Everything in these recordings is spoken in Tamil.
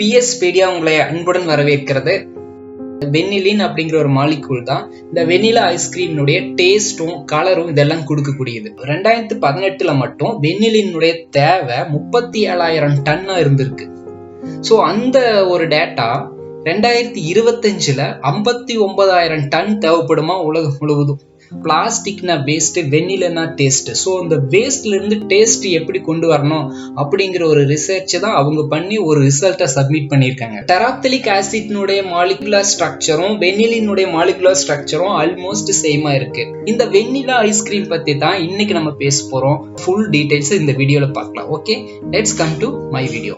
PSpedia உங்களை அன்புடன் வரவேற்கிறது. வெனிலின் அப்படிங்கிற ஒரு மாலிகூல் தான் இந்த வெனிலா ஐஸ்கிரீமுடைய டேஸ்டும் கலரும் இதெல்லாம் கொடுக்கக்கூடியது. 2018 மட்டும் வெனிலினுடைய தேவை 37,000 டன்னா இருந்திருக்கு. ஸோ அந்த ஒரு டேட்டா 2025 59,000 டன் தேவைப்படுமா உலகம் முழுவதும். பிளாஸ்டிக்னா வேஸ்ட், வெனிலனா டேஸ்ட். ஸோ இந்த வேஸ்ட்ல இருந்து டேஸ்ட் எப்படி கொண்டு வரணும் அப்படிங்கிற ஒரு ரிசர்ச் தான் அவங்க பண்ணி ஒரு ரிசல்ட்டை சப்மிட் பண்ணியிருக்காங்க. டெராப்தலிக் ஆசிட்னுடைய மாலிகுலர் ஸ்ட்ரக்சரும் வெனிலினுடைய மாலிகுலர் ஸ்ட்ரக்சரும் ஆல்மோஸ்ட் சேமா இருக்கு. இந்த வெனிலா ஐஸ்கிரீம் பத்தி தான் இன்னைக்கு நம்ம பேச போறோம். ஃபுல் டீடைல்ஸ் இந்த வீடியோல பார்க்கலாம். Okay, let's come to my video.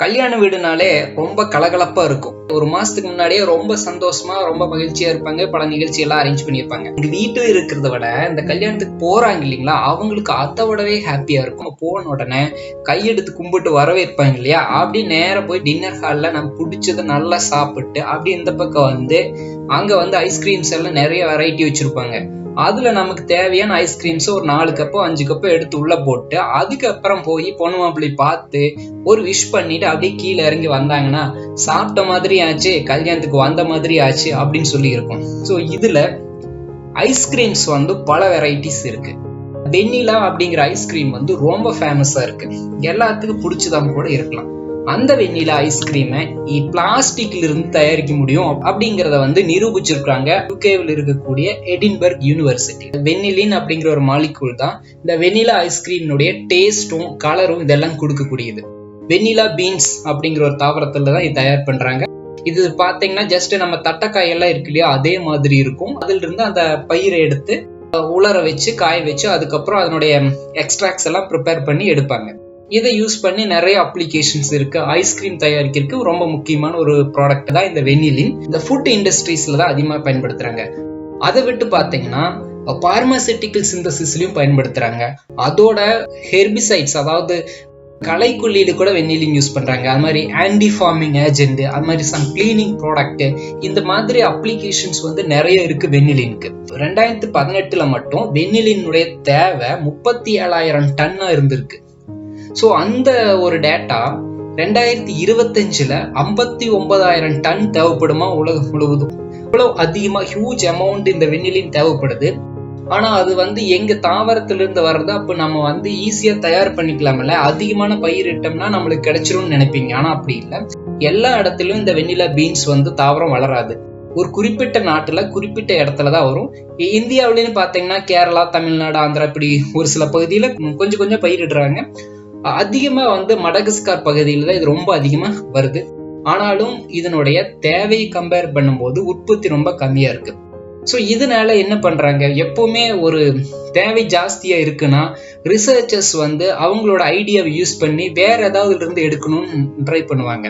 கல்யாண வீடுனாலே ரொம்ப கலகலப்பா இருக்கும். ஒரு மாசத்துக்கு முன்னாடியே ரொம்ப சந்தோஷமா ரொம்ப மகிழ்ச்சியா இருப்பாங்க. பல நிகழ்ச்சி எல்லாம் அரேஞ்ச் பண்ணியிருப்பாங்க. இங்க வீட்டு இருக்கிறத விட இந்த கல்யாணத்துக்கு போறாங்க இல்லைங்களா, அவங்களுக்கு அதை விடவே ஹாப்பியா இருக்கும். போன உடனே கையெடுத்து கும்பிட்டு வரவேற்பாங்க இல்லையா, அப்படி நேரம் போய் டின்னர் ஹால்ல நம்ம பிடிச்சதை நல்லா சாப்பிட்டு அப்படி இந்த பக்கம் வந்து அங்க வந்து ஐஸ்கிரீம்ஸ் எல்லாம் நிறைய வெரைட்டி வச்சிருப்பாங்க. அதுல நமக்கு தேவையான ஐஸ்கிரீம்ஸ் ஒரு 4 கப்போ 5 கப்போ எடுத்து உள்ள போட்டு அதுக்கப்புறம் போய் பொண்ணு மாப்பிள்ளை பார்த்து ஒரு விஷ் பண்ணிட்டு அப்படியே கீழே இறங்கி வந்தாங்கன்னா சாப்பிட்ட மாதிரி ஆச்சு, கல்யாணத்துக்கு வந்த மாதிரி ஆச்சு அப்படின்னு சொல்லி இருக்கும். ஸோ இதுல ஐஸ்கிரீம்ஸ் வந்து பல வெரைட்டிஸ் இருக்கு. வெனிலா அப்படிங்கிற ஐஸ்கிரீம் வந்து ரொம்ப ஃபேமஸா இருக்கு, எல்லாத்துக்கும் பிடிச்சதான் கூட இருக்கலாம். அந்த வெனிலா ஐஸ்கிரீமை பிளாஸ்டிக்ல இருந்து தயாரிக்க முடியும் அப்படிங்கறத வந்து நிரூபிச்சிருக்காங்க யூகேவில் இருக்கக்கூடிய எடின்பர்க் யூனிவர்சிட்டி. வெனிலின் அப்படிங்கிற ஒரு மாலிகூல் தான் இந்த வெனிலா ஐஸ்கிரீமுடைய டேஸ்டும் கலரும் இதெல்லாம் கொடுக்கக்கூடியது. வெனிலா பீன்ஸ் அப்படிங்கிற ஒரு தாவரத்துல தான் இது தயார் பண்றாங்க. இது பாத்தீங்கன்னா ஜஸ்ட் நம்ம தட்டைக்காய் எல்லாம் இருக்கு இல்லையா, அதே மாதிரி இருக்கும். அதுல இருந்து அந்த பயிரை எடுத்து உலர வச்சு காய வச்சு அதுக்கப்புறம் அதனுடைய எக்ஸ்ட்ராக்ட்ஸ் எல்லாம் ப்ரிப்பேர் பண்ணி எடுப்பாங்க. இதை யூஸ் பண்ணி நிறைய அப்ளிகேஷன்ஸ் இருக்கு. ஐஸ்கிரீம் தயாரிக்கிறதுக்கு ரொம்ப முக்கியமான ஒரு ப்ராடக்ட் தான் இந்த வெனிலின். இந்த ஃபுட் இண்டஸ்ட்ரீஸ்ல தான் அதிகமாக பயன்படுத்துறாங்க. அதை விட்டு பாத்தீங்கன்னா பார்மாசூட்டிக்கல் சிந்தசிஸ்லயும் பயன்படுத்துறாங்க. அதோட ஹெர்பிசைட்ஸ், அதாவது களைக்கொல்லியில கூட வெனிலின் யூஸ் பண்றாங்க. அது மாதிரி ஆன்டி ஃபார்மிங் ஏஜென்ட், அது மாதிரி சம் கிளீனிங் ப்ராடக்ட், இந்த மாதிரி அப்ளிகேஷன்ஸ் வந்து நிறைய இருக்கு வெனிலினுக்கு. 2018 மட்டும் வெனிலினுடைய தேவை 37,000 டன்னா இருந்திருக்கு. ஸோ அந்த ஒரு டேட்டா 2025 59,000 டன் தேவைப்படுமா உலகம் முழுவதும். இவ்வளவு அதிகமா ஹியூஜ் அமௌண்ட் இந்த வெனிலின் தேவைப்படுது. ஆனா அது வந்து எங்க தாவரத்துல இருந்து வர்றது, அப்ப நம்ம வந்து ஈஸியா தயார் பண்ணிக்கலாம்ல, அதிகமான பயிரிட்டோம்னா நம்மளுக்கு கிடைச்சிரும்னு நினைப்பீங்க. ஆனா அப்படி இல்லை. எல்லா இடத்துலயும் இந்த வெனிலா பீன்ஸ் வந்து தாவரம் வளராது. ஒரு குறிப்பிட்ட நாட்டுல குறிப்பிட்ட இடத்துலதான் வரும். இந்தியாவிலேன்னு பாத்தீங்கன்னா கேரளா, தமிழ்நாடு, ஆந்திரா இப்படி ஒரு சில பகுதியில கொஞ்சம் கொஞ்சம் பயிரிடுறாங்க. அதிகமா வந்து மடகஸ்கார் பகுதியில தான் இது ரொம்ப அதிகமா வருது. ஆனாலும் இதனுடைய தேவையை கம்பேர் பண்ணும்போது உற்பத்தி ரொம்ப கம்மியா இருக்கு. ஸோ இதனால என்ன பண்றாங்க, எப்பவுமே ஒரு தேவை ஜாஸ்தியா இருக்குன்னா ரிசர்ச்சர்ஸ் வந்து அவங்களோட ஐடியாவை யூஸ் பண்ணி வேற ஏதாவது இருந்து எடுக்கணும்னு ட்ரை பண்ணுவாங்க.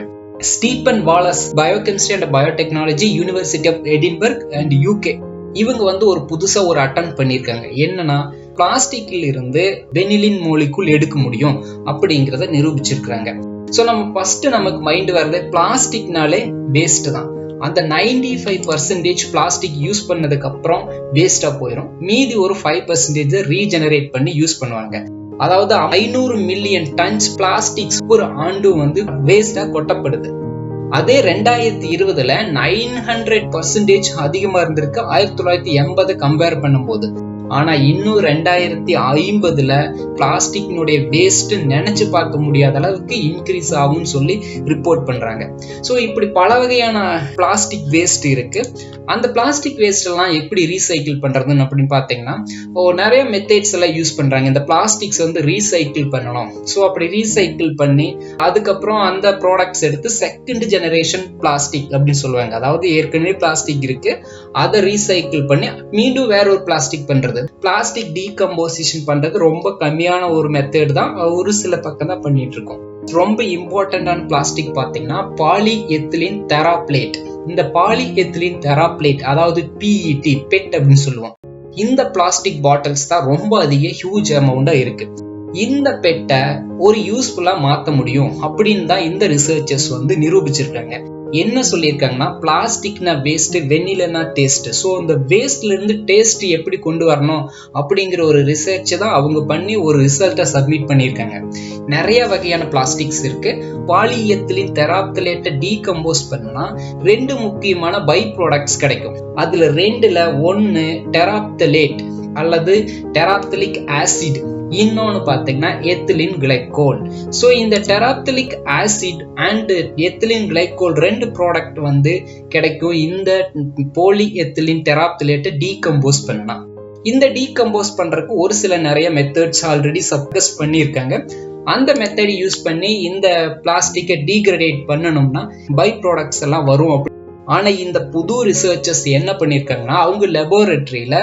Stephen Wallace, biochemistry and biotechnology, university of Edinburgh and UK, இவங்க வந்து ஒரு புதுசா ஒரு அட்டன் பண்ணியிருக்காங்க. என்னன்னா பிளாஸ்டிக்ல இருந்து வெனிலின் மாலிகூல் எடுக்க முடியும் அப்படிங்கிறத நிரூபிச்சிருக்காங்க. ஸோ நம்ம ஃபர்ஸ்ட் நமக்கு மைண்ட் வர்றது பிளாஸ்டிக்னாலே வேஸ்ட் தான். அந்த 95% பிளாஸ்டிக் யூஸ் பண்ணதுக்கு அப்புறம் வேஸ்டா போயிடும். மீதி ஒரு 5% ரீஜெனரேட் பண்ணி யூஸ் பண்ணுவாங்க. அதாவது 500 மில்லியன் டன்ஸ் பிளாஸ்டிக்ஸ் ஒரு ஆண்டு வந்து வேஸ்டா கொட்டப்படுது. அதே 2020 900% அதிகமா இருந்திருக்கு 1980 கம்பேர் பண்ணும்போது. ஆனா இன்னும் 2050 பிளாஸ்டிக்னுடைய வேஸ்ட் நினைச்சு பார்க்க முடியாத அளவுக்கு இன்க்ரீஸ் ஆகும்னு சொல்லி ரிப்போர்ட் பண்றாங்க. ஸோ இப்படி பல வகையான பிளாஸ்டிக் வேஸ்ட் இருக்கு. அந்த பிளாஸ்டிக் வேஸ்ட் எல்லாம் எப்படி ரீசைக்கிள் பண்றதுன்னு அப்படின்னு பாத்தீங்கன்னா நிறைய மெத்தட்ஸ் எல்லாம் யூஸ் பண்றாங்க. இந்த பிளாஸ்டிக்ஸ் வந்து ரீசைக்கிள் பண்ணணும். ஸோ அப்படி ரீசைக்கிள் பண்ணி அதுக்கப்புறம் அந்த ப்ராடக்ட்ஸ் எடுத்து செகண்ட் ஜெனரேஷன் பிளாஸ்டிக் அப்படின்னு சொல்லுவாங்க. அதாவது ஏற்கனவே பிளாஸ்டிக் இருக்கு, அதை ரீசைக்கிள் பண்ணி மீண்டும் வேற ஒரு பிளாஸ்டிக் பண்றது. பிளாஸ்டிக் டீகம்போசிஷன் பண்றது ரொம்ப கம்மியான ஒரு மெத்தட் தான், ஒரு சில பக்கம் தான் பண்ணிட்டு இருக்கோம். ரொம்ப இம்பார்ட்டன்டான பிளாஸ்டிக் பாத்தீங்கன்னா பாலி எத்திலீன் தெராப்ளேட். இந்த பாலி எத்திலீன் தெராப்ளேட், அதாவது PET, பெட் அப்படின்னு சொல்லுவோம். இந்த பிளாஸ்டிக் பாட்டில்ஸ் தான் ரொம்ப அதிக ஹியூஜ் அமௌண்டா இருக்கு. இந்த பெட்டை ஒரு யூஸ்ஃபுல்லா மாத்த முடியும் அப்படின்னு தான் இந்த ரிசர்ச்சர்ஸ் வந்து நிரூபிச்சிருக்காங்க. என்ன சொல்லியிருக்காங்கன்னா பிளாஸ்டிக்னா வேஸ்ட், வெண்ணிலனா டேஸ்ட். ஸோ அந்த வேஸ்ட்ல இருந்து டேஸ்ட் எப்படி கொண்டு வரணும் அப்படிங்கிற ஒரு ரிசர்ச் தான் அவங்க பண்ணி ஒரு ரிசல்ட்டை சப்மிட் பண்ணியிருக்காங்க. நிறைய வகையான பிளாஸ்டிக்ஸ் இருக்கு. பாலிஎத்திலீன் தெராப்தலேட்டை டீகம்போஸ் பண்ணா 2 முக்கியமான பை ப்ராடக்ட்ஸ் கிடைக்கும். அதுல 2ல 1 டெராப்தலேட் அல்லது டெராப்தலிக் ஆசிட், இன்னொன்னு பாத்தீங்கன்னா எத்திலின் கிளைகோல். சோ இந்த terephthalic acid and ethylene glycol 2 product கிடைக்கும் இந்த போலி எத்திலின் டெராப்தலேட்டை டீகம்போஸ் பண்ணா. இந்த டீகம்போஸ் பண்றதுக்கு ஒரு சில நிறைய மெத்தட்ஸ் ஆல்ரெடி சப்கஸ் பண்ணியிருக்காங்க. அந்த மெத்தட் யூஸ் பண்ணி இந்த பிளாஸ்டிக்கை டீக்ரேட் பண்ணணும்னா பை ப்ராடக்ட்ஸ் எல்லாம் வரும். ஆனா இந்த புது ரிசர்ச்சர்ஸ் என்ன பண்ணிருக்காங்கன்னா, அவங்க லெபார்டரியில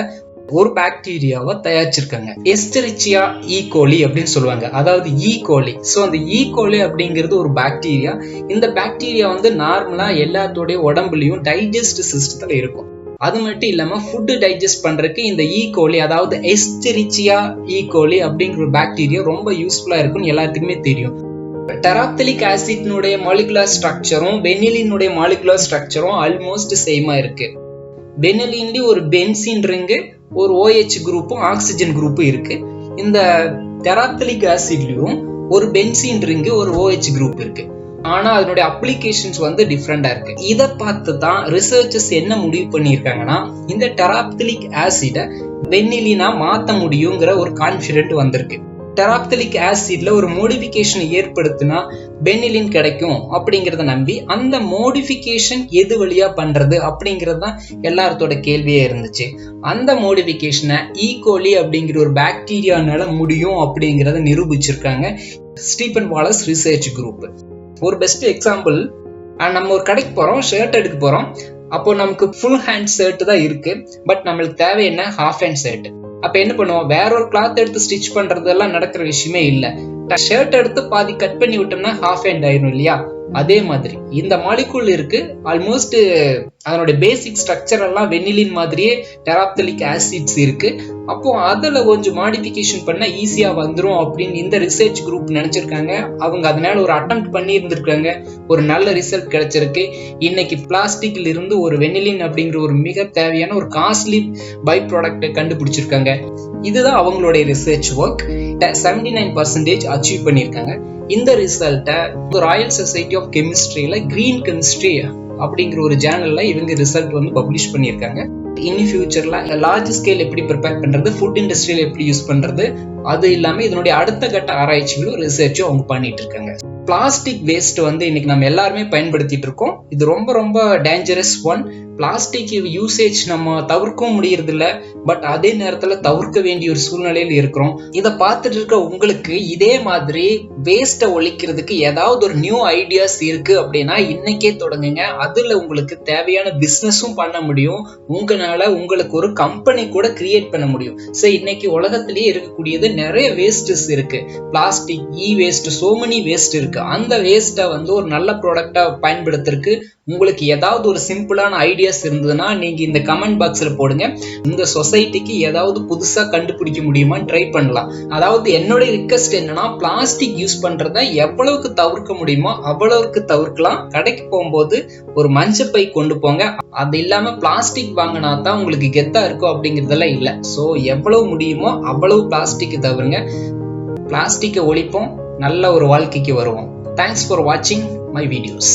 ஒரு பாக்டீரியாவை தயாரிச்சிருக்காங்க. எஸ்டெரிச்சியா ஈகோலி அப்படின்னு சொல்லுவாங்க, அதாவது ஈகோலி. ஸோ அந்த ஈகோலி அப்படிங்கிறது ஒரு பாக்டீரியா. இந்த பாக்டீரியா நார்மலா எல்லாத்தோடைய உடம்புலையும் டைஜஸ்ட் சிஸ்டத்துல இருக்கும். அது மட்டும் இல்லாம ஃபுட் டைஜஸ்ட் பண்றதுக்கு இந்த ஈகோலி, அதாவது எஸ்டெரிச்சியா ஈகோலி அப்படிங்கிற ஒரு பாக்டீரியா ரொம்ப யூஸ்ஃபுல்லா இருக்குன்னு எல்லாத்துக்குமே தெரியும். டெராப்தலிக் ஆசிட்னுடைய மாலிகுலர் ஸ்ட்ரக்சரும் வெனிலினுடைய மாலிகுலர் ஸ்ட்ரக்சரும் ஆல்மோஸ்ட் சேமா இருக்கு. வெனிலின்ல ஒரு பென்சீன் ரிங்கு, ஒரு OH குரூப்பும் ஆக்சிஜன் குரூப்பும் இருக்கு. இந்த டெராப்தலிக் ஆசிட்லயும் ஒரு பென்சீன் ரிங்கு, ஒரு OH குரூப் இருக்கு. ஆனா அதனுடைய அப்ளிகேஷன்ஸ் டிஃப்ரெண்டா இருக்கு. இதை பார்த்து தான் ரிசர்ச்சர்ஸ் என்ன முடிவு பண்ணியிருக்காங்கன்னா, இந்த டெராப்தலிக் ஆசிட வெனிலினா மாத்த முடியுங்கிற ஒரு கான்ஃபிடென்ட் வந்திருக்கு. டெராப்தலிக் ஆசிட்ல ஒரு மோடிஃபிகேஷன் ஏற்படுத்தினா பெனிலின் கிடைக்கும் அப்படிங்கறத நம்பி அந்த மோடிஃபிகேஷன் எது வழியா பண்றது அப்படிங்கிறது தான் எல்லாத்தோட கேள்வியே இருந்துச்சு. அந்த மோடிஃபிகேஷனை ஈகோலி அப்படிங்கிற ஒரு பாக்டீரியானால முடியும் அப்படிங்கறத நிரூபிச்சிருக்காங்க ஸ்டீபன் வாலஸ் ரிசர்ச் குரூப். ஒரு பெஸ்ட் எக்ஸாம்பிள், நம்ம ஒரு கடைக்கு போறோம், ஷர்ட் எடுக்க போறோம். அப்போ நமக்கு ஃபுல் ஹேண்ட் ஷர்ட் தான் இருக்கு, பட் நம்மளுக்கு தேவை என்ன, ஹாஃப் ஹேண்ட் ஷர்ட். அப்ப என்ன பண்ணுவோம், வேற ஒரு கிளாத் எடுத்து ஸ்டிச் பண்றதெல்லாம் நடக்கிற விஷயமே இல்ல. ஷர்ட் எடுத்து பாதி கட் பண்ணி விட்டோம்னா ஹாஃப் ஹேண்ட் ஆயிரும் இல்லையா? அதே மாதிரி இந்த மாலிகூல் இருக்கு. ஆல்மோஸ்ட் அதனுடைய பேசிக் ஸ்ட்ரக்சர் எல்லாம் வெனிலின் மாதிரியே டெராப்தலிக் ஆசிட்ஸ் இருக்கு. அப்போ அதுல கொஞ்சம் மாடிஃபிகேஷன் பண்ணா ஈஸியா வந்துரும் அப்படின்னு இந்த ரிசர்ச் குரூப் நினைச்சிருக்காங்க. அவங்க அதனால ஒரு அட்டெம்ப்ட் பண்ணி இருந்திருக்காங்க. ஒரு நல்ல ரிசல்ட் கிடைச்சிருக்கு. இன்னைக்கு பிளாஸ்டிக்ல இருந்து ஒரு வெனிலின் அப்படிங்கிற ஒரு மிக தேவையான ஒரு காஸ்ட்லி பை ப்ராடக்ட் கண்டுபிடிச்சிருக்காங்க. இதுதான் அவங்களுடைய ரிசர்ச் ஒர்க். 79% அச்சீவ் பண்ணியிருக்காங்க. இந்த ரிசல்ட்டை ராயல் சொசைட்டி ஆஃப் கெமிஸ்ட்ரியில கிரீன் கெமிஸ்ட்ரி அப்படிங்கிற ஒரு ஜேர்னல்ல இவங்க ரிசல்ட் பப்ளிஷ் பண்ணியிருக்காங்க. இனி ஃபியூச்சர்ல லார்ஜ் ஸ்கேல் எப்படி ப்ரிப்பேர் பண்றது, ஃபுட் இண்டஸ்ட்ரியில எப்படி யூஸ் பண்றது, அது இல்லாம இதனுடைய அடுத்த கட்ட ஆராய்ச்சிகளும் ரிசர்ச்சும் அவங்க பண்ணிட்டு இருக்காங்க. பிளாஸ்டிக் வேஸ்ட் இன்னைக்கு நம்ம எல்லாருமே பயன்படுத்திட்டு இருக்கோம். இது ரொம்ப ரொம்ப டேஞ்சரஸ் ஒன். பிளாஸ்டிக் யூசேஜ் நம்ம தவிர்க்கவும் முடியறது இல்ல, பட் அதே நேரத்துல தவிர்க்க வேண்டிய ஒரு சூழ்நிலையில் இருக்கிறோம். இதை பார்த்துட்டு இருக்க உங்களுக்கு இதே மாதிரி வேஸ்ட்டை ஒழிக்கிறதுக்கு ஏதாவது ஒரு நியூ ஐடியாஸ் இருக்கு அப்படின்னா இன்னைக்கே தொடங்குங்க. அதுல உங்களுக்கு தேவையான பிசினஸும் பண்ண முடியும். உங்களால உங்களுக்கு ஒரு கம்பெனி கூட கிரியேட் பண்ண முடியும். சோ இன்னைக்கு உலகத்திலேயே இருக்கக்கூடியது நிறைய வேஸ்டஸ் இருக்கு. பிளாஸ்டிக், இ வேஸ்ட், சோ மெனி வேஸ்ட் இருக்கு. அந்த வேஸ்ட்டை ஒரு நல்ல ப்ராடக்டா பயன்படுத்துறதுக்கு உங்களுக்கு ஏதாவது ஒரு சிம்பிளான ஐடியாஸ் இருந்ததுன்னா நீங்க இந்த கமெண்ட் பாக்ஸ்ல போடுங்க. இந்த சொசைட்டிக்கு ஏதாவது புதுசா கண்டுபிடிக்க முடியுமான்னு ட்ரை பண்ணலாம். அதாவது என்னுடைய ரிக்வெஸ்ட் என்னன்னா, பிளாஸ்டிக் யூஸ் பண்றத எவ்வளவுக்கு தவிர்க்க முடியுமோ அவ்வளவுக்கு தவிர்க்கலாம். கடைக்கு போகும்போது ஒரு மஞ்சப்பை கொண்டு போங்க. அது இல்லாம பிளாஸ்டிக் வாங்கினா தான் உங்களுக்கு கெத்தா இருக்கும் அப்படிங்கறதெல்லாம் இல்ல. சோ எவ்வளவு முடியுமோ அவ்வளவு பிளாஸ்டிக் தவிருங்க. பிளாஸ்டிக்கை ஒழிப்போம், நல்ல ஒரு வாழ்க்கைக்கு வருவோம். தேங்க்ஸ் ஃபார் வாட்சிங் மை வீடியோஸ்.